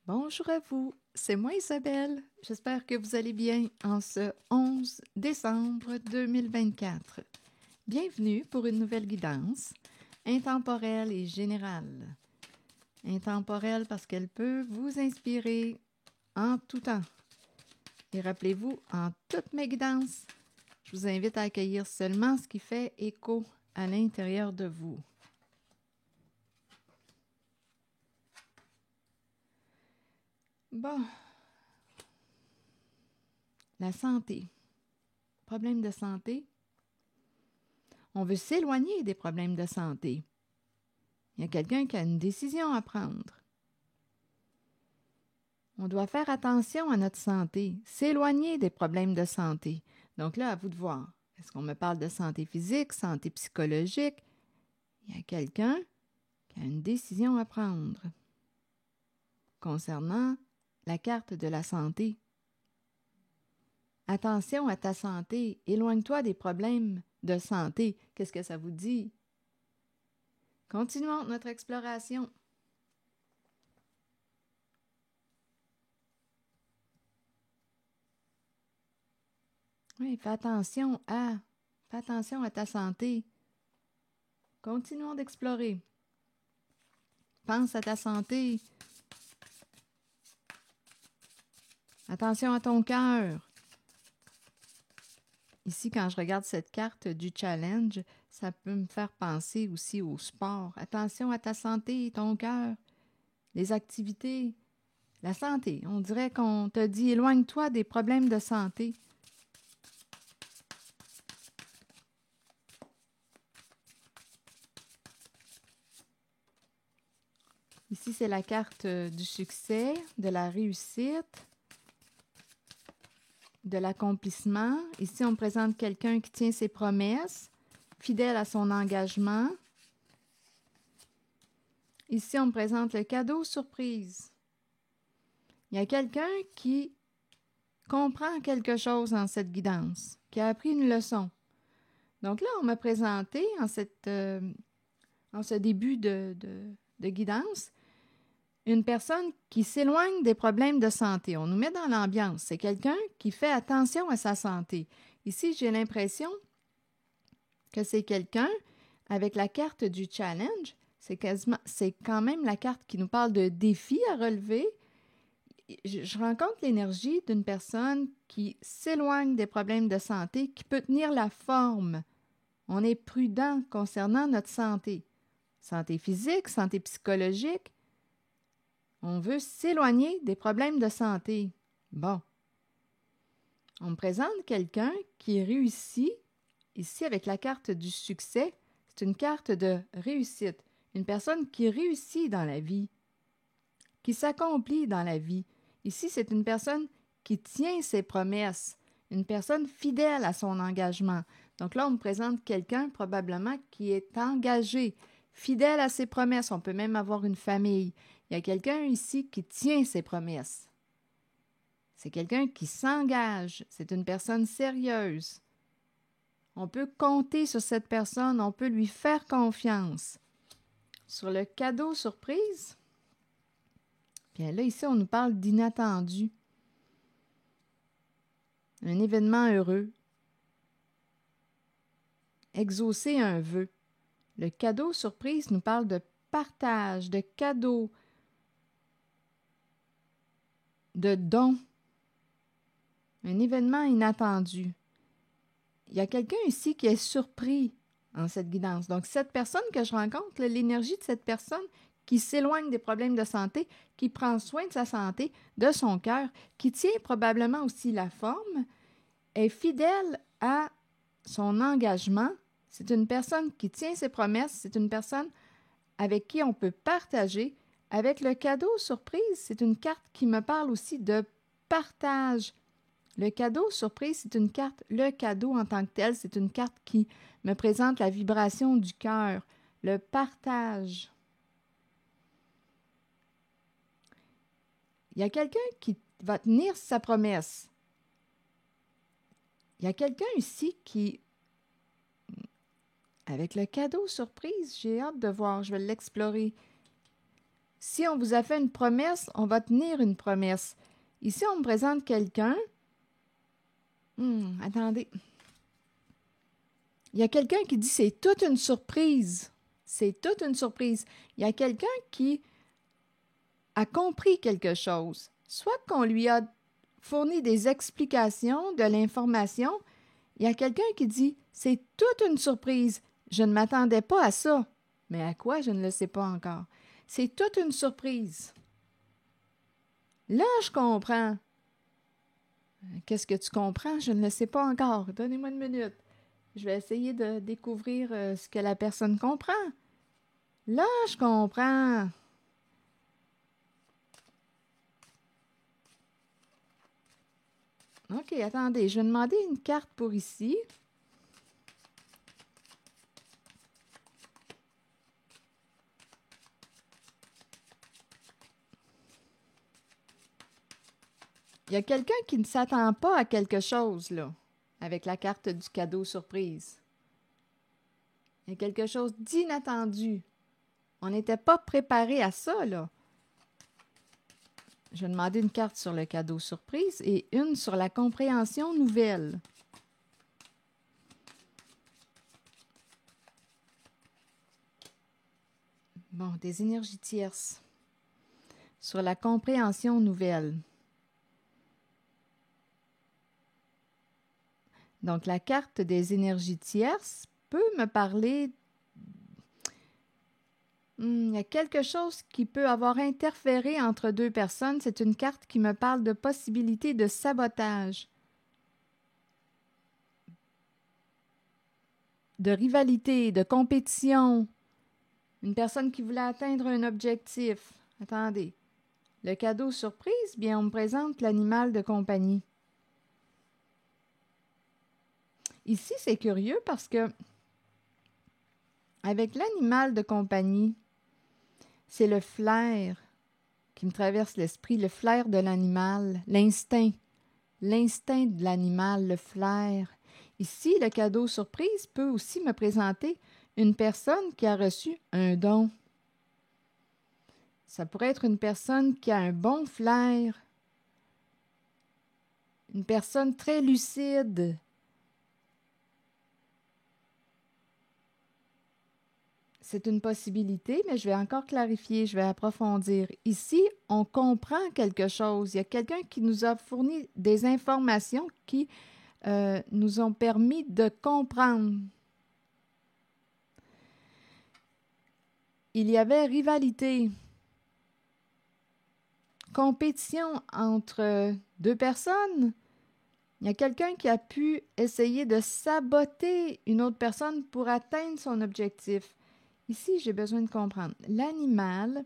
Bonjour à vous, c'est moi Isabelle. J'espère que vous allez bien en ce 11 décembre 2024. Bienvenue pour une nouvelle guidance intemporelle et générale. Intemporelle parce qu'elle peut vous inspirer en tout temps. Et rappelez-vous, en toutes mes guidances, je vous invite à accueillir seulement ce qui fait écho à l'intérieur de vous. Bon, la santé. Problème de santé. On veut s'éloigner des problèmes de santé. Il y a quelqu'un qui a une décision à prendre. On doit faire attention à notre santé, s'éloigner des problèmes de santé. Donc là, à vous de voir. Est-ce qu'on me parle de santé physique, santé psychologique? Il y a quelqu'un qui a une décision à prendre concernant la carte de la santé. Attention à ta santé, éloigne-toi des problèmes de santé. Qu'est-ce que ça vous dit? Continuons notre exploration. Oui, fais attention à ta santé. Continuons d'explorer. Pense à ta santé. Attention à ton cœur. Ici, quand je regarde cette carte du challenge, ça peut me faire penser aussi au sport. Attention à ta santé, ton cœur, les activités, la santé. On dirait qu'on te dit éloigne-toi des problèmes de santé. Ici, c'est la carte du succès, de la réussite, de l'accomplissement. Ici, on présente quelqu'un qui tient ses promesses, fidèle à son engagement. Ici, on me présente le cadeau surprise. Il y a quelqu'un qui comprend quelque chose dans cette guidance, qui a appris une leçon. Donc là, on m'a présenté en ce début de guidance une personne qui s'éloigne des problèmes de santé. On nous met dans l'ambiance. C'est quelqu'un qui fait attention à sa santé. Ici, j'ai l'impression que c'est quelqu'un avec la carte du challenge. C'est quand même la carte qui nous parle de défis à relever. Je rencontre l'énergie d'une personne qui s'éloigne des problèmes de santé, qui peut tenir la forme. On est prudent concernant notre santé. Santé physique, santé psychologique. On veut s'éloigner des problèmes de santé. Bon. On me présente quelqu'un qui réussit, ici avec la carte du succès. C'est une carte de réussite. Une personne qui réussit dans la vie, qui s'accomplit dans la vie. Ici, c'est une personne qui tient ses promesses, une personne fidèle à son engagement. Donc là, on me présente quelqu'un probablement qui est engagé, fidèle à ses promesses. On peut même avoir une famille. Il y a quelqu'un ici qui tient ses promesses. C'est quelqu'un qui s'engage. C'est une personne sérieuse. On peut compter sur cette personne. On peut lui faire confiance. Sur le cadeau surprise, bien là, ici, on nous parle d'inattendu. Un événement heureux. Exaucer un vœu. Le cadeau surprise nous parle de partage, de cadeau, de don. Un événement inattendu. Il y a quelqu'un ici qui est surpris en cette guidance. Donc, cette personne que je rencontre, l'énergie de cette personne qui s'éloigne des problèmes de santé, qui prend soin de sa santé, de son cœur, qui tient probablement aussi la forme, est fidèle à son engagement. C'est une personne qui tient ses promesses. C'est une personne avec qui on peut partager. Avec le cadeau surprise, c'est une carte qui me parle aussi de partage. Le cadeau surprise, c'est une carte, le cadeau en tant que tel, c'est une carte qui me présente la vibration du cœur, le partage. Il y a quelqu'un qui va tenir sa promesse. Il y a quelqu'un ici qui, avec le cadeau surprise, j'ai hâte de voir, je vais l'explorer. Si on vous a fait une promesse, on va tenir une promesse. Ici, on me présente quelqu'un. Attendez. Il y a quelqu'un qui dit c'est toute une surprise. C'est toute une surprise. Il y a quelqu'un qui a compris quelque chose. Soit qu'on lui a fourni des explications, de l'information. Il y a quelqu'un qui dit c'est toute une surprise. Je ne m'attendais pas à ça. Mais à quoi, je ne le sais pas encore. C'est toute une surprise. Là, je comprends. Qu'est-ce que tu comprends? Je ne le sais pas encore. Donnez-moi une minute. Je vais essayer de découvrir ce que la personne comprend. Là, je comprends. OK, attendez. Je vais demander une carte pour ici. Il y a quelqu'un qui ne s'attend pas à quelque chose, là, avec la carte du cadeau surprise. Il y a quelque chose d'inattendu. On n'était pas préparé à ça, là. Je vais demander une carte sur le cadeau surprise et une sur la compréhension nouvelle. Bon, des énergies tierces. Sur la compréhension nouvelle. Donc, la carte des énergies tierces peut me parler. Il y a quelque chose qui peut avoir interféré entre deux personnes. C'est une carte qui me parle de possibilité de sabotage, de rivalité, de compétition. Une personne qui voulait atteindre un objectif. Attendez. Le cadeau surprise, bien, on me présente l'animal de compagnie. Ici, c'est curieux parce que avec l'animal de compagnie, c'est le flair qui me traverse l'esprit, le flair de l'animal, l'instinct de l'animal, le flair. Ici, le cadeau surprise peut aussi me présenter une personne qui a reçu un don. Ça pourrait être une personne qui a un bon flair, une personne très lucide. C'est une possibilité, mais je vais encore clarifier, je vais approfondir. Ici, on comprend quelque chose. Il y a quelqu'un qui nous a fourni des informations qui nous ont permis de comprendre. Il y avait rivalité, compétition entre deux personnes. Il y a quelqu'un qui a pu essayer de saboter une autre personne pour atteindre son objectif. Ici, j'ai besoin de comprendre. L'animal,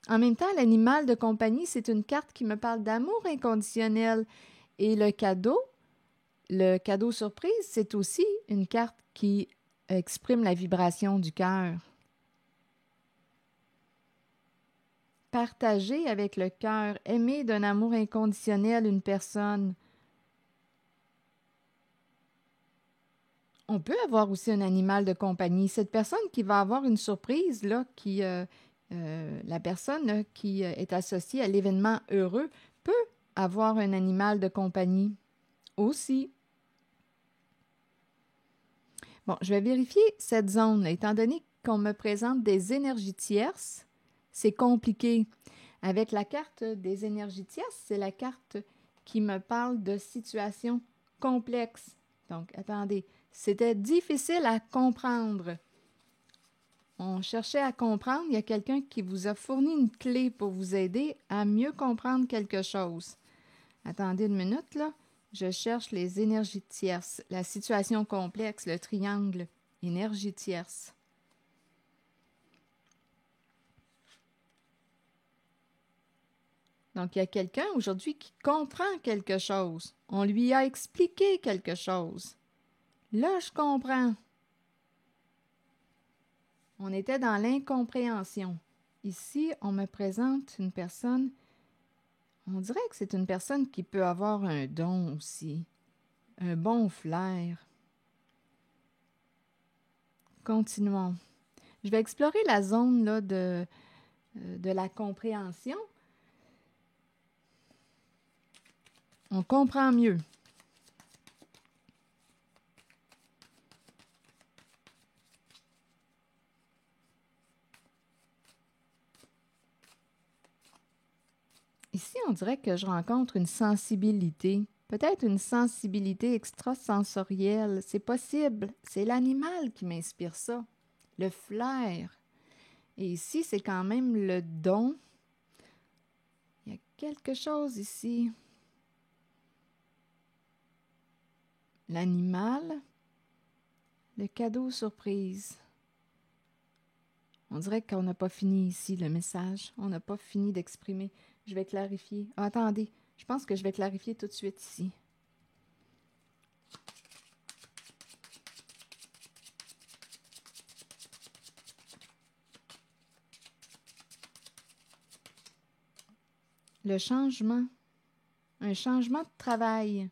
en même temps, l'animal de compagnie, c'est une carte qui me parle d'amour inconditionnel. Et le cadeau surprise, c'est aussi une carte qui exprime la vibration du cœur. Partager avec le cœur, aimer d'un amour inconditionnel une personne. On peut avoir aussi un animal de compagnie. Cette personne qui va avoir une surprise, là, la personne là, qui est associée à l'événement heureux peut avoir un animal de compagnie aussi. Bon, je vais vérifier cette zone. Étant donné qu'on me présente des énergies tierces, c'est compliqué. Avec la carte des énergies tierces, c'est la carte qui me parle de situations complexes. Donc, attendez. C'était difficile à comprendre. On cherchait à comprendre. Il y a quelqu'un qui vous a fourni une clé pour vous aider à mieux comprendre quelque chose. Attendez une minute, là. Je cherche les énergies tierces. La situation complexe, le triangle, énergie tierce. Donc, il y a quelqu'un aujourd'hui qui comprend quelque chose. On lui a expliqué quelque chose. Là, je comprends. On était dans l'incompréhension. Ici, on me présente une personne, on dirait que c'est une personne qui peut avoir un don aussi, un bon flair. Continuons. Je vais explorer la zone là, de de la compréhension, on comprend mieux. Ici, on dirait que je rencontre une sensibilité, peut-être une sensibilité extrasensorielle. C'est possible. C'est l'animal qui m'inspire ça, le flair. Et ici, c'est quand même le don. Il y a quelque chose ici. L'animal, le cadeau surprise. On dirait qu'on n'a pas fini ici le message. On n'a pas fini d'exprimer. Je vais clarifier. Ah, attendez, je pense que je vais clarifier tout de suite ici. Le changement. Un changement de travail.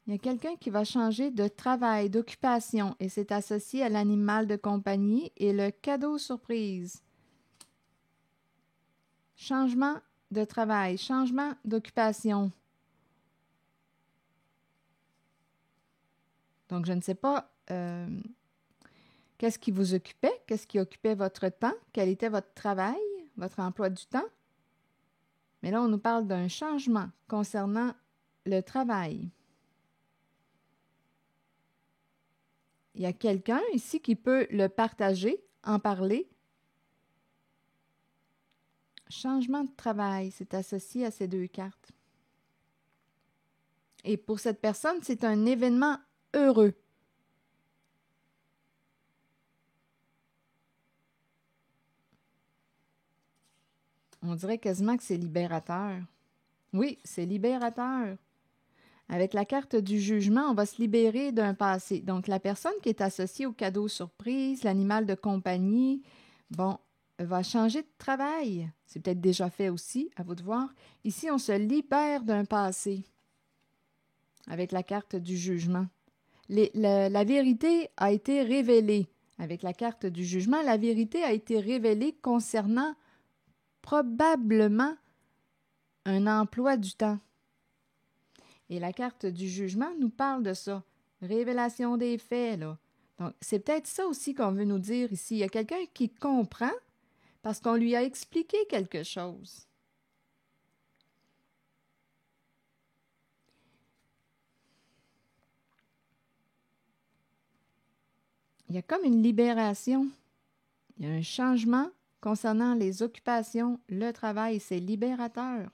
Il y a quelqu'un qui va changer de travail, d'occupation, et c'est associé à l'animal de compagnie et le cadeau surprise. Changement de travail, changement d'occupation. Donc, je ne sais pas qu'est-ce qui vous occupait, qu'est-ce qui occupait votre temps, quel était votre travail, votre emploi du temps. Mais là, on nous parle d'un changement concernant le travail. Il y a quelqu'un ici qui peut le partager, en parler. Changement de travail, c'est associé à ces deux cartes. Et pour cette personne, c'est un événement heureux. On dirait quasiment que c'est libérateur. Oui, c'est libérateur. Avec la carte du jugement, on va se libérer d'un passé. Donc, la personne qui est associée au cadeau surprise, l'animal de compagnie, bon, va changer de travail. C'est peut-être déjà fait aussi, à vous de voir. Ici, on se libère d'un passé avec la carte du jugement. La vérité a été révélée. Avec la carte du jugement, la vérité a été révélée concernant probablement un emploi du temps. Et la carte du jugement nous parle de ça. Révélation des faits, là. Donc, c'est peut-être ça aussi qu'on veut nous dire ici. Il y a quelqu'un qui comprend parce qu'on lui a expliqué quelque chose. Il y a comme une libération. Il y a un changement concernant les occupations, le travail, c'est libérateur.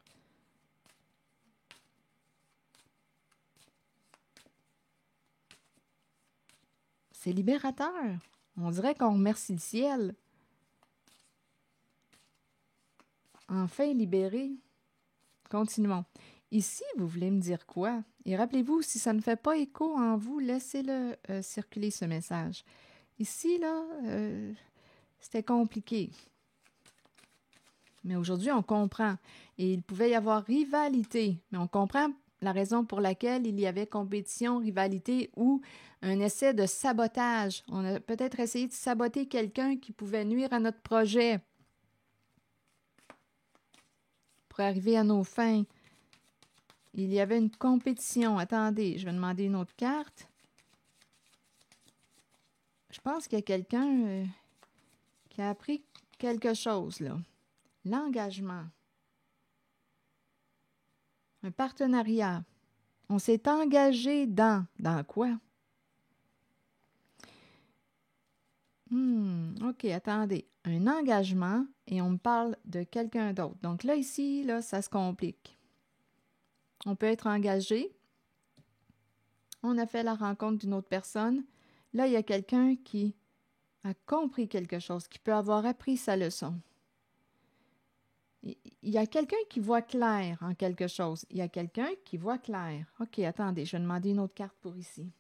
C'est libérateur. On dirait qu'on remercie le ciel. Enfin libéré. Continuons. Ici, vous voulez me dire quoi? Et rappelez-vous, si ça ne fait pas écho en vous, laissez-le circuler ce message. Ici, là, c'était compliqué. Mais aujourd'hui, on comprend. Et il pouvait y avoir rivalité. Mais on comprend la raison pour laquelle il y avait compétition, rivalité ou un essai de sabotage. On a peut-être essayé de saboter quelqu'un qui pouvait nuire à notre projet pour arriver à nos fins. Il y avait une compétition. Attendez, je vais demander une autre carte. Je pense qu'il y a quelqu'un qui a appris quelque chose, là. L'engagement. Un partenariat. On s'est engagé dans... Dans quoi? OK, attendez. Un engagement et on me parle de quelqu'un d'autre. Donc là, ici, là, ça se complique. On peut être engagé. On a fait la rencontre d'une autre personne. Là, il y a quelqu'un qui a compris quelque chose, qui peut avoir appris sa leçon. Il y a quelqu'un qui voit clair en quelque chose. Il y a quelqu'un qui voit clair. OK, attendez, je vais demander une autre carte pour ici.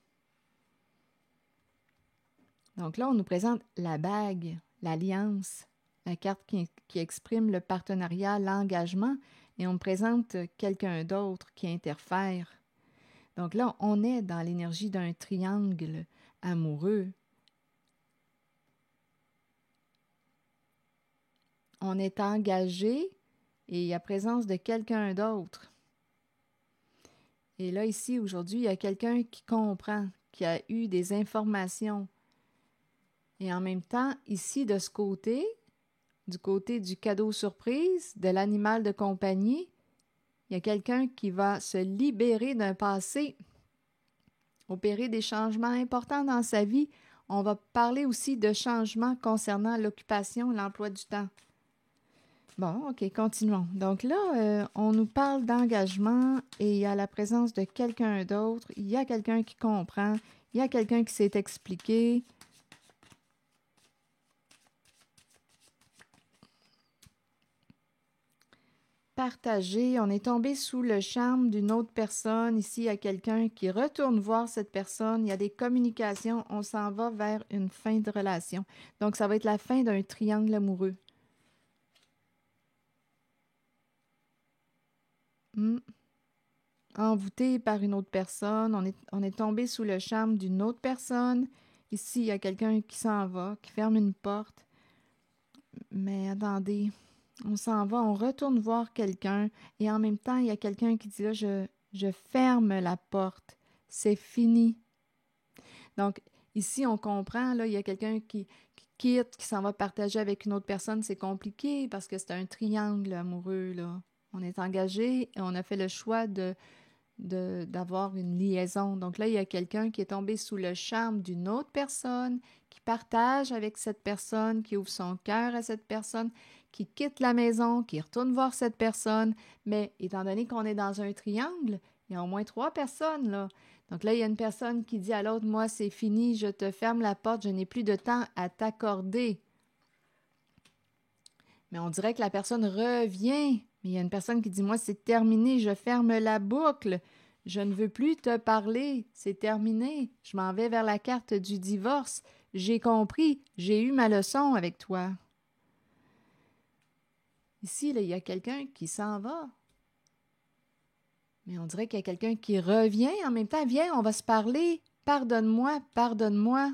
Donc là, on nous présente la bague, l'alliance, la carte qui exprime le partenariat, l'engagement, et on me présente quelqu'un d'autre qui interfère. Donc là, on est dans l'énergie d'un triangle amoureux. on est engagé et il y a présence de quelqu'un d'autre. Et là, ici, aujourd'hui, il y a quelqu'un qui comprend, qui a eu des informations. Et en même temps, ici, de ce côté, du côté du cadeau surprise, de l'animal de compagnie, il y a quelqu'un qui va se libérer d'un passé, opérer des changements importants dans sa vie. On va parler aussi de changements concernant l'occupation, l'emploi du temps. Bon, OK, continuons. Donc là, on nous parle d'engagement et il y a la présence de quelqu'un d'autre. Il y a quelqu'un qui comprend. Il y a quelqu'un qui s'est expliqué. Partager, on est tombé sous le charme d'une autre personne. Ici, il y a quelqu'un qui retourne voir cette personne. Il y a des communications. On s'en va vers une fin de relation. Donc, ça va être la fin d'un triangle amoureux. Envoûté par une autre personne. On est tombé sous le charme d'une autre personne. Ici, il y a quelqu'un qui s'en va, qui ferme une porte. Mais attendez, on s'en va, on retourne voir quelqu'un et en même temps, il y a quelqu'un qui dit là, je ferme la porte. C'est fini. Donc, ici, on comprend, là, il y a quelqu'un qui quitte, qui s'en va partager avec une autre personne. C'est compliqué parce que c'est un triangle amoureux, là. On est engagé et on a fait le choix d'avoir une liaison. Donc là, il y a quelqu'un qui est tombé sous le charme d'une autre personne, qui partage avec cette personne, qui ouvre son cœur à cette personne, qui quitte la maison, qui retourne voir cette personne. Mais étant donné qu'on est dans un triangle, il y a au moins 3 personnes, là. Donc là, il y a une personne qui dit à l'autre, moi, c'est fini, je te ferme la porte, je n'ai plus de temps à t'accorder. Mais on dirait que la personne revient. Mais il y a une personne qui dit, moi, c'est terminé, je ferme la boucle. Je ne veux plus te parler, c'est terminé. Je m'en vais vers la carte du divorce. J'ai compris, j'ai eu ma leçon avec toi. Ici, là, il y a quelqu'un qui s'en va. Mais on dirait qu'il y a quelqu'un qui revient en même temps. Viens, on va se parler. Pardonne-moi, pardonne-moi.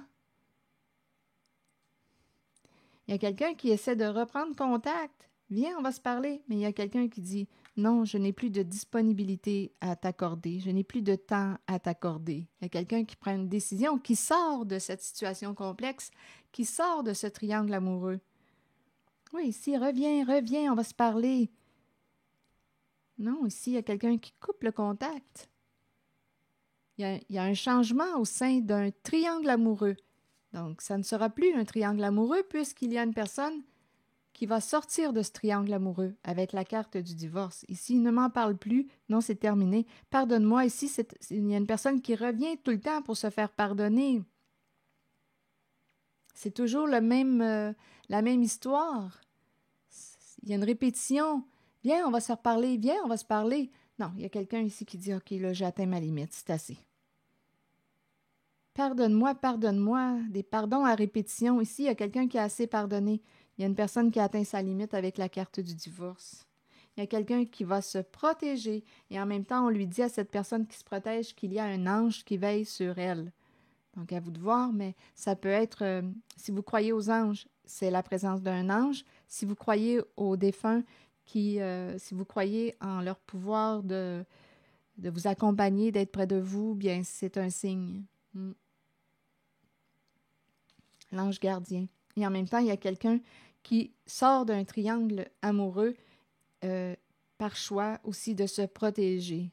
Il y a quelqu'un qui essaie de reprendre contact. Viens, on va se parler. Mais il y a quelqu'un qui dit, non, je n'ai plus de disponibilité à t'accorder. Je n'ai plus de temps à t'accorder. Il y a quelqu'un qui prend une décision, qui sort de cette situation complexe, qui sort de ce triangle amoureux. Oui, ici, reviens, on va se parler. Non, ici, il y a quelqu'un qui coupe le contact. Il y a un changement au sein d'un triangle amoureux. Donc, ça ne sera plus un triangle amoureux puisqu'il y a une personne qui va sortir de ce triangle amoureux avec la carte du divorce. Ici, ne m'en parle plus. Non, c'est terminé. Pardonne-moi. Ici, il y a une personne qui revient tout le temps pour se faire pardonner. C'est toujours la même histoire. Il y a une répétition. Viens, on va se reparler. Viens, on va se parler. Non, il y a quelqu'un ici qui dit, OK, là, j'ai atteint ma limite. C'est assez. Pardonne-moi, pardonne-moi. Des pardons à répétition. Ici, il y a quelqu'un qui a assez pardonné. Il y a une personne qui a atteint sa limite avec la carte du divorce. Il y a quelqu'un qui va se protéger. Et en même temps, on lui dit à cette personne qui se protège qu'il y a un ange qui veille sur elle. Donc, à vous de voir, mais ça peut être, si vous croyez aux anges, c'est la présence d'un ange. Si vous croyez aux défunts, si vous croyez en leur pouvoir de vous accompagner, d'être près de vous, bien, c'est un signe. L'ange gardien. Et en même temps, il y a quelqu'un qui sort d'un triangle amoureux par choix aussi de se protéger.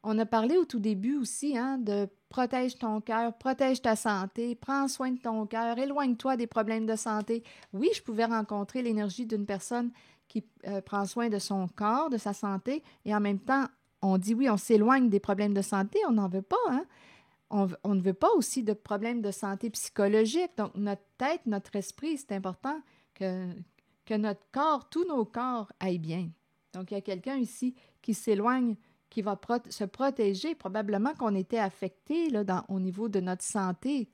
On a parlé au tout début aussi de protège ton cœur, protège ta santé, prends soin de ton cœur, éloigne-toi des problèmes de santé. Oui, je pouvais rencontrer l'énergie d'une personne qui prend soin de son corps, de sa santé, et en même temps, on dit oui, on s'éloigne des problèmes de santé, on n'en veut pas, hein? On ne veut pas aussi de problèmes de santé psychologique. Donc, notre tête, notre esprit, c'est important que notre corps, tous nos corps aillent bien. Donc, il y a quelqu'un ici qui s'éloigne, qui va se protéger. Probablement qu'on était affecté là, au niveau de notre santé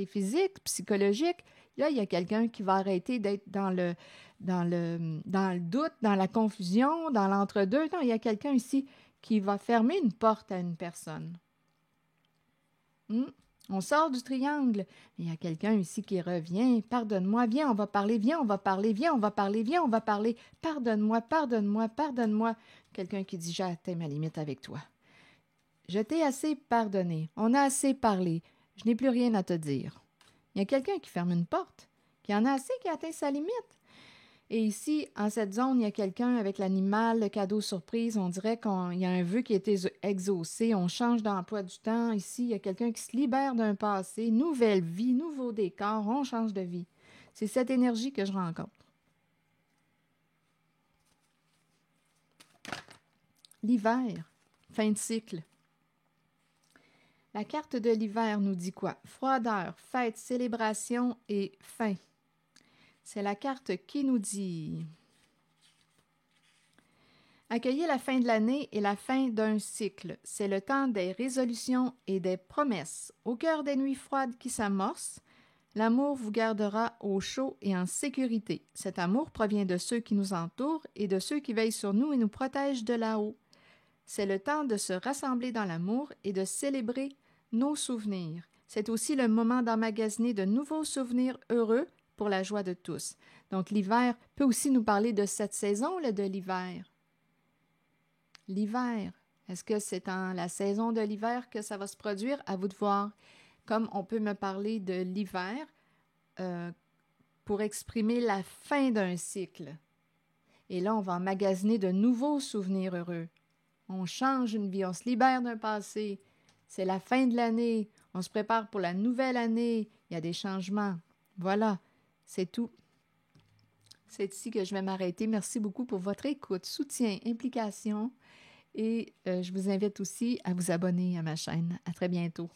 physique, psychologique. Là, il y a quelqu'un qui va arrêter d'être dans le doute, dans la confusion, dans l'entre-deux. Non, il y a quelqu'un ici qui va fermer une porte à une personne. On sort du triangle. Il y a quelqu'un ici qui revient. Pardonne-moi, viens, on va parler, viens, on va parler, viens, on va parler, viens, on va parler. Pardonne-moi, pardonne-moi, pardonne-moi. Quelqu'un qui dit, j'ai atteint ma limite avec toi. Je t'ai assez pardonné. On a assez parlé. Je n'ai plus rien à te dire. Il y a quelqu'un qui ferme une porte, qui en a assez, qui a atteint sa limite. Et ici, en cette zone, il y a quelqu'un avec l'animal, le cadeau surprise. On dirait qu'il y a un vœu qui a été exaucé. On change d'emploi du temps. Ici, il y a quelqu'un qui se libère d'un passé. Nouvelle vie, nouveau décor. On change de vie. C'est cette énergie que je rencontre. L'hiver, fin de cycle. La carte de l'hiver nous dit quoi? Froideur, fête, célébration et fin. C'est la carte qui nous dit accueillir la fin de l'année et la fin d'un cycle. C'est le temps des résolutions et des promesses. Au cœur des nuits froides qui s'amorcent, l'amour vous gardera au chaud et en sécurité. Cet amour provient de ceux qui nous entourent et de ceux qui veillent sur nous et nous protègent de là-haut. C'est le temps de se rassembler dans l'amour et de célébrer nos souvenirs. C'est aussi le moment d'emmagasiner de nouveaux souvenirs heureux pour la joie de tous. Donc, l'hiver peut aussi nous parler de cette saison là, de l'hiver. L'hiver, est-ce que c'est en la saison de l'hiver que ça va se produire? À vous de voir. Comme on peut me parler de l'hiver pour exprimer la fin d'un cycle. Et là, on va emmagasiner de nouveaux souvenirs heureux. On change une vie, on se libère d'un passé. C'est la fin de l'année. On se prépare pour la nouvelle année. Il y a des changements. Voilà. C'est tout. C'est ici que je vais m'arrêter. Merci beaucoup pour votre écoute, soutien, implication. Et je vous invite aussi à vous abonner à ma chaîne. À très bientôt.